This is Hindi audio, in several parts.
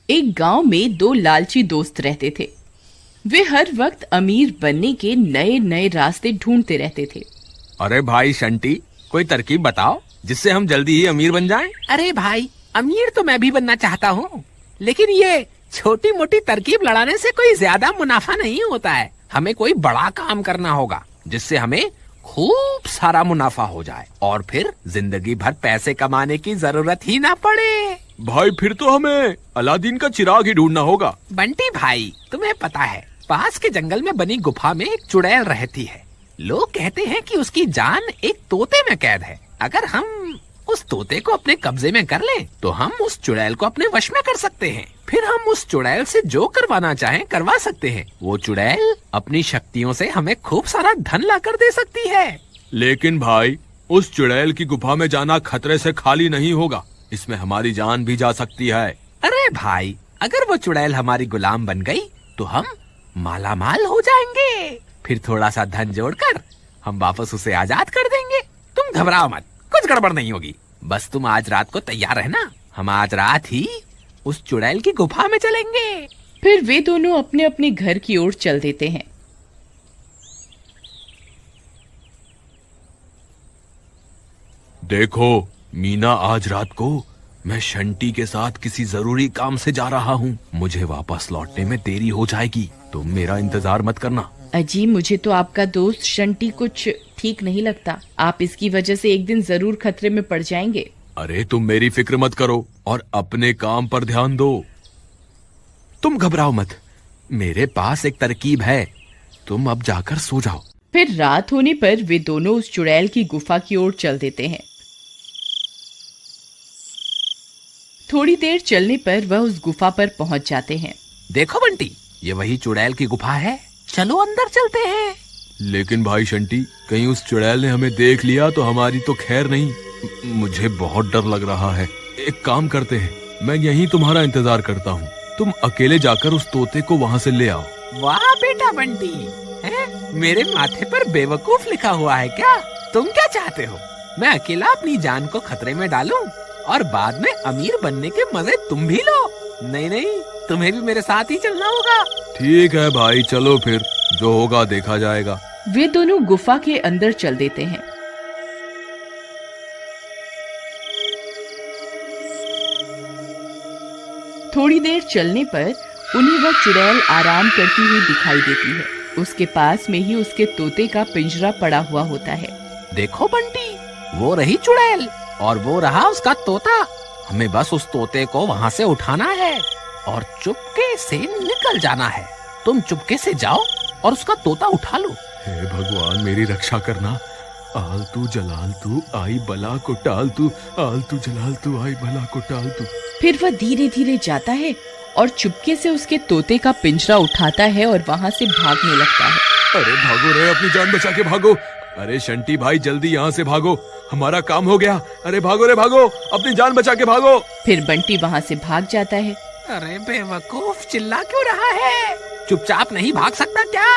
एक गांव में दो लालची दोस्त रहते थे। वे हर वक्त अमीर बनने के नए नए रास्ते ढूंढते रहते थे। अरे भाई शंटी, कोई तरकीब बताओ जिससे हम जल्दी ही अमीर बन जाएं। अरे भाई, अमीर तो मैं भी बनना चाहता हूँ, लेकिन ये छोटी मोटी तरकीब लड़ाने से कोई ज्यादा मुनाफा नहीं होता है। हमें कोई बड़ा काम करना होगा जिससे हमें खूब सारा मुनाफा हो जाए और फिर जिंदगी भर पैसे कमाने की जरूरत ही ना पड़े। भाई फिर तो हमें अलादीन का चिराग ही ढूंढना होगा। बंटी भाई, तुम्हें पता है पास के जंगल में बनी गुफा में एक चुड़ैल रहती है। लोग कहते हैं कि उसकी जान एक तोते में कैद है। अगर हम उस तोते को अपने कब्जे में कर लें, तो हम उस चुड़ैल को अपने वश में कर सकते हैं। फिर हम उस चुड़ैल से जो करवाना चाहें करवा सकते हैं। वो चुड़ैल अपनी शक्तियों से हमें खूब सारा धन लाकर दे सकती है। लेकिन भाई, उस चुड़ैल की गुफा में जाना खतरे से खाली नहीं होगा, इसमें हमारी जान भी जा सकती है। अरे भाई, अगर वो चुड़ैल हमारी गुलाम बन गई तो हम माला माल हो जाएंगे। फिर थोड़ा सा धन जोड़कर हम वापस उसे आजाद कर देंगे। तुम घबराओ मत, कुछ गड़बड़ नहीं होगी। बस तुम आज रात को तैयार रहना, हम आज रात ही उस चुड़ैल की गुफा में चलेंगे। फिर वे दोनों अपने अपने घर की ओर चल देते हैं। देखो मीना, आज रात को मैं शंटी के साथ किसी जरूरी काम से जा रहा हूँ। मुझे वापस लौटने में देरी हो जाएगी, तुम मेरा इंतजार मत करना। अजी, मुझे तो आपका दोस्त शंटी कुछ ठीक नहीं लगता। आप इसकी वजह से एक दिन जरूर खतरे में पड़ जाएंगे। अरे तुम मेरी फिक्र मत करो और अपने काम पर ध्यान दो। तुम घबराओ मत, मेरे पास एक तरकीब है। तुम अब जाकर सो जाओ। फिर रात होने पर वे दोनों उस चुड़ैल की गुफा की ओर चल देते हैं। थोड़ी देर चलने पर वह उस गुफा पर पहुंच जाते हैं। देखो बंटी, ये वही चुड़ैल की गुफा है, चलो अंदर चलते हैं। लेकिन भाई शंटी, कहीं उस चुड़ैल ने हमें देख लिया तो हमारी तो खैर नहीं। मुझे बहुत डर लग रहा है। एक काम करते हैं, मैं यहीं तुम्हारा इंतजार करता हूँ। तुम अकेले जाकर उस तोते को वहाँ से ले आओ। वाह बेटा बंटी, है? मेरे माथे पर बेवकूफ लिखा हुआ है क्या? तुम क्या चाहते हो? मैं अकेला अपनी जान को खतरे में डालूं और बाद में अमीर बनने के मजे तुम भी लो? नहीं नहीं, तुम्हें भी मेरे साथ ही चलना होगा। ठीक है भाई, चलो फिर, जो होगा देखा जाएगा। वे दोनों गुफा के अंदर चल देते हैं। थोड़ी देर चलने पर उन्हें वह चुड़ैल आराम करती हुई दिखाई देती है। उसके पास में ही उसके तोते का पिंजरा पड़ा हुआ होता है। देखो बंटी, वो रही चुड़ैल और वो रहा उसका तोता। हमें बस उस तोते को वहाँ से उठाना है और चुपके से निकल जाना है। तुम चुपके से जाओ और उसका तोता उठा लो। हे भगवान, मेरी रक्षा करना। आलतू जलालतू आई बला को टालतू, आलतू जलालतू आई बला को टालतू। फिर वह धीरे धीरे जाता है और चुपके से उसके तोते का पिंजरा उठाता है और वहाँ से भागने लगता है। अरे भागो रे, अपनी जान बचा के भागो। अरे शंटी भाई, जल्दी यहाँ से भागो, हमारा काम हो गया। अरे भागो रे भागो, अपनी जान बचा के भागो। फिर बंटी वहाँ से भाग जाता है। अरे बेवकूफ, चिल्ला क्यों रहा है? चुपचाप नहीं भाग सकता क्या?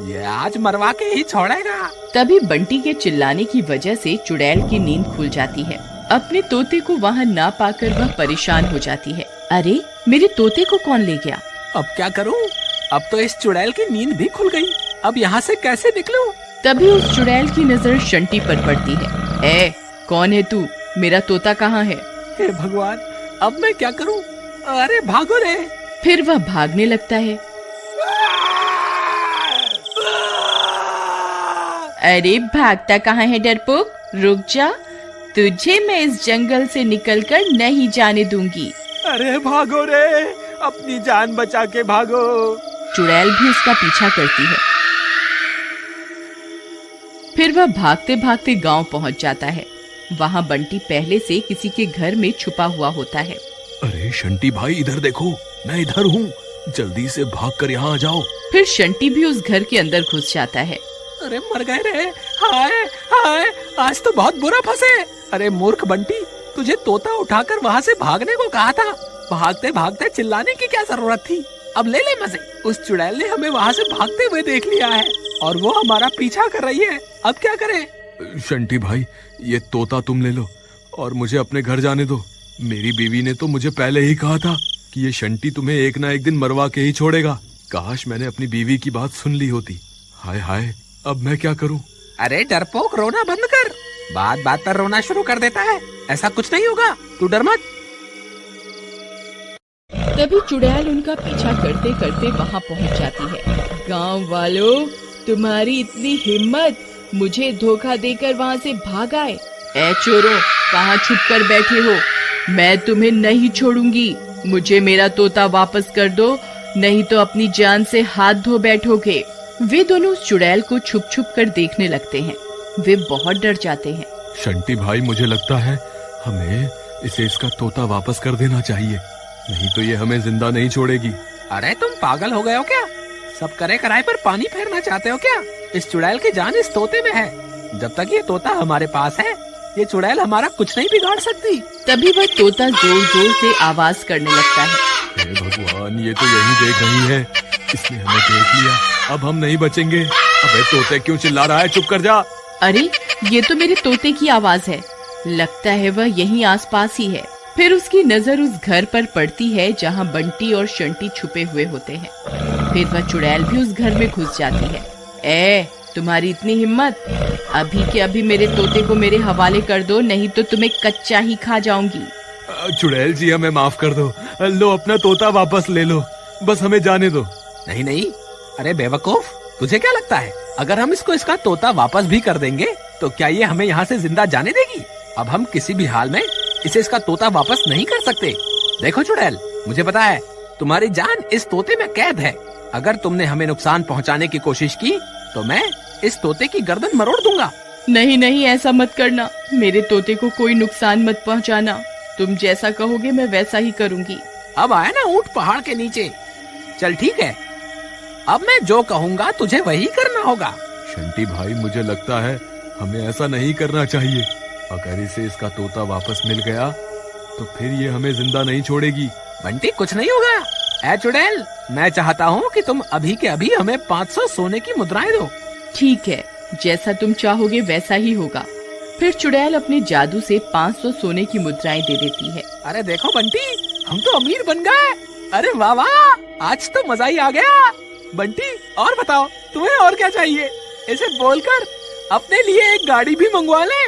ये आज मरवा के ही छोड़ेगा। तभी बंटी के चिल्लाने की वजह से चुड़ैल की नींद खुल जाती है। अपने तोते को वहाँ ना पाकर वह परेशान हो जाती है। अरे, मेरे तोते को कौन ले गया? अब क्या करूँ? अब तो इस चुड़ैल की नींद भी खुल गई। अब यहाँ से कैसे निकलूं? तभी उस चुड़ैल की नजर शंटी पर पड़ती है। ए, कौन है तू? मेरा तोता कहाँ है? हे भगवान, अब मैं क्या करूं? अरे भागो रे! फिर वह भागने लगता है। अरे भागता कहाँ है डरपोक? रुक जा, तुझे मैं इस जंगल से निकलकर नहीं जाने दूंगी। अरे भागो रे, अपनी जान बचा के भागो। चुड़ैल भी उसका पीछा करती है। फिर वह भागते भागते गांव पहुंच जाता है। वहां बंटी पहले से किसी के घर में छुपा हुआ होता है। अरे शंटी भाई, इधर देखो, मैं इधर हूँ, जल्दी से भागकर यहाँ आ जाओ। फिर शंटी भी उस घर के अंदर घुस जाता है। अरे मर गए रे! हाय हाय, आज तो बहुत बुरा फंसे। अरे मूर्ख बंटी, तुझे तोता उठाकर वहाँ से भागने को कहा था। भागते भागते चिल्लाने की क्या जरूरत थी? अब ले ले मजे। उस चुड़ैल ने हमें वहाँ से भागते हुए देख लिया है और वो हमारा पीछा कर रही है। अब क्या करें? शंटी भाई, ये तोता तुम ले लो और मुझे अपने घर जाने दो। मेरी बीवी ने तो मुझे पहले ही कहा था कि ये शंटी तुम्हें एक ना एक दिन मरवा के ही छोड़ेगा। काश मैंने अपनी बीवी की बात सुन ली होती। हाय हाय, अब मैं क्या करूं? अरे डरपोक, रोना बंद कर। बात बात पर रोना शुरू कर देता है। ऐसा कुछ नहीं होगा, तू डर मत। तभी चुड़ैल उनका पीछा करते करते वहाँ पहुँच जाती है। गांव वालों, तुम्हारी इतनी हिम्मत, मुझे धोखा देकर वहाँ से भाग आए। ए चोरों, कहाँ छुप कर बैठे हो? मैं तुम्हें नहीं छोड़ूंगी। मुझे मेरा तोता वापस कर दो, नहीं तो अपनी जान से हाथ धो बैठोगे। वे दोनों उस चुड़ैल को छुप छुप कर देखने लगते हैं। वे बहुत डर जाते हैं। शंटी भाई, मुझे लगता है हमें इसे इसका तोता वापस कर देना चाहिए, नहीं तो ये हमें जिंदा नहीं छोड़ेगी। अरे तुम पागल हो गए हो क्या? सब करे कराए पर पानी फेरना चाहते हो क्या? इस चुड़ैल की जान इस तोते में है। जब तक ये तोता हमारे पास है, ये चुड़ैल हमारा कुछ नहीं बिगाड़ सकती। तभी वह तोता जोर जोर से आवाज करने लगता है। हे भगवान, ये तो यही देख रही है। इसने हमें देख लिया, अब हम नहीं बचेंगे। अबे तोते, क्यों चिल्ला रहा है? चुप कर जा। अरे ये तो मेरे तोते की आवाज है। लगता है वह यहीं आसपास ही है। फिर उसकी नजर उस घर पर पड़ती है जहाँ बंटी और शंटी छुपे हुए होते हैं। फिर वह चुड़ैल भी उस घर में घुस जाती है। ए, तुम्हारी इतनी हिम्मत? अभी के अभी मेरे तोते को मेरे हवाले कर दो, नहीं तो तुम्हें कच्चा ही खा जाऊंगी। चुड़ैल जी, हमें माफ कर दो। लो, अपना तोता वापस ले लो, बस हमें जाने दो। नहीं नहीं, अरे बेवकूफ, तुझे क्या लगता है अगर हम इसको इसका तोता वापस भी कर देंगे तो क्या ये हमें यहाँ से जिंदा जाने देगी? अब हम किसी भी हाल में इसे इसका तोता वापस नहीं कर सकते। देखो चुड़ैल, मुझे पता है तुम्हारी जान इस तोते में कैद है। अगर तुमने हमें नुकसान पहुँचाने की कोशिश की तो मैं इस तोते की गर्दन मरोड़ दूंगा। नहीं नहीं, ऐसा मत करना। मेरे तोते को कोई नुकसान मत पहुंचाना। तुम जैसा कहोगे मैं वैसा ही करूंगी। अब आया ना ऊंट पहाड़ के नीचे। चल ठीक है, अब मैं जो कहूँगा तुझे वही करना होगा। शंटी भाई, मुझे लगता है हमें ऐसा नहीं करना चाहिए। अगर इसे इसका तोता वापस मिल गया तो फिर ये हमें जिंदा नहीं छोड़ेगी। बंटी, कुछ नहीं होगा। ए चुड़ैल, मैं चाहता हूँ कि तुम अभी के अभी हमें 500 सोने की मुद्राएं दो। ठीक है, जैसा तुम चाहोगे वैसा ही होगा। फिर चुड़ैल अपने जादू से 500 सोने की मुद्राएं दे देती है। अरे देखो बंटी, हम तो अमीर बन गए। अरे वाह वाह, आज तो मजा ही आ गया। बंटी, और बताओ तुम्हें और क्या चाहिए? इसे बोलकर अपने लिए एक गाड़ी भी मंगवा ले।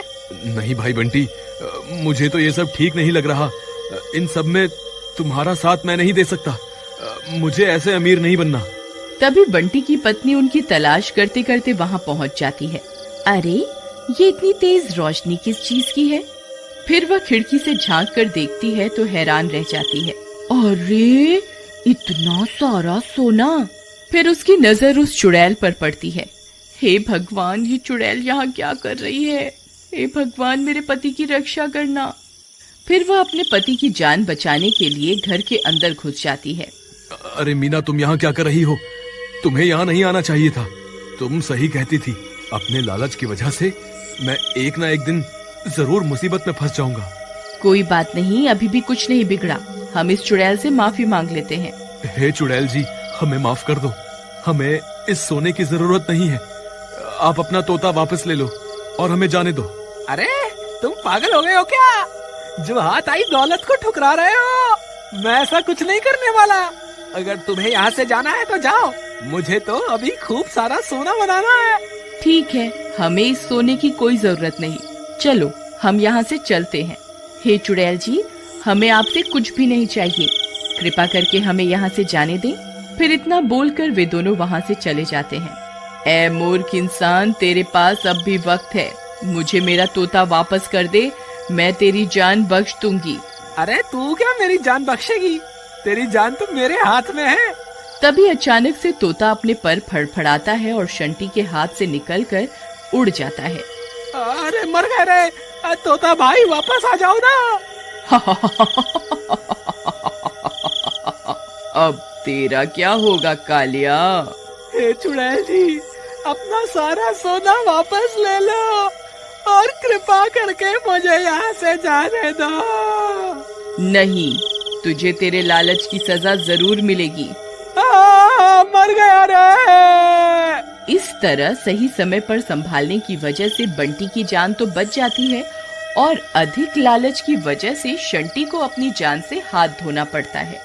नहीं भाई बंटी, मुझे तो ये सब ठीक नहीं लग रहा। इन सब में तुम्हारा साथ मैं नहीं दे सकता। मुझे ऐसे अमीर नहीं बनना। तभी बंटी की पत्नी उनकी तलाश करते करते वहाँ पहुँच जाती है। अरे ये इतनी तेज रोशनी किस चीज की है? फिर वह खिड़की से झांक कर देखती है तो हैरान रह जाती है। अरे इतना सारा सोना! फिर उसकी नजर उस चुड़ैल पर पड़ती है। हे भगवान, ये चुड़ैल यहाँ क्या कर रही है? हे भगवान, मेरे पति की रक्षा करना। फिर वह अपने पति की जान बचाने के लिए घर के अंदर घुस जाती है। अरे मीना, तुम यहाँ क्या कर रही हो? तुम्हें यहाँ नहीं आना चाहिए था। तुम सही कहती थी। अपने लालच की वजह से मैं एक ना एक दिन जरूर मुसीबत में फंस जाऊंगा। कोई बात नहीं, अभी भी कुछ नहीं बिगड़ा। हम इस चुड़ैल से माफी मांग लेते हैं। हे चुड़ैल जी, हमें माफ कर दो। हमें इस सोने की जरूरत नहीं है। आप अपना तोता वापस ले लो और हमें जाने दो। अरे तुम पागल हो गए हो क्या? जो हाथ आई दौलत को ठुकरा रहे हो। मैं ऐसा कुछ नहीं करने वाला। अगर तुम्हें यहाँ से जाना है तो जाओ, मुझे तो अभी खूब सारा सोना बनाना है। ठीक है, हमें इस सोने की कोई जरूरत नहीं। चलो हम यहाँ से चलते हैं। हे चुड़ैल जी, हमें आपसे कुछ भी नहीं चाहिए। कृपा करके हमें यहाँ से जाने दें। फिर इतना बोलकर वे दोनों वहाँ से चले जाते हैं। ए मूर्ख इंसान, तेरे पास अब भी वक्त है। मुझे मेरा तोता वापस कर दे, मैं तेरी जान बख्श दूंगी। अरे तू क्या मेरी जान बख्शेगी? तेरी जान तो मेरे हाथ में है। तभी अचानक से तोता अपने पर फड़फड़ाता है और शंटी के हाथ से निकलकर उड़ जाता है। अरे मर गए रे तोता भाई, वापस आ जाओ ना। अब तेरा क्या होगा कालिया? हे चुड़ैल जी, अपना सारा सोना वापस ले लो और कृपा करके मुझे यहाँ से जाने दो। नहीं, तुझे तेरे लालच की सजा जरूर मिलेगी। मर गया रे। इस तरह सही समय पर संभालने की वजह से बंटी की जान तो बच जाती है और अधिक लालच की वजह से शंटी को अपनी जान से हाथ धोना पड़ता है।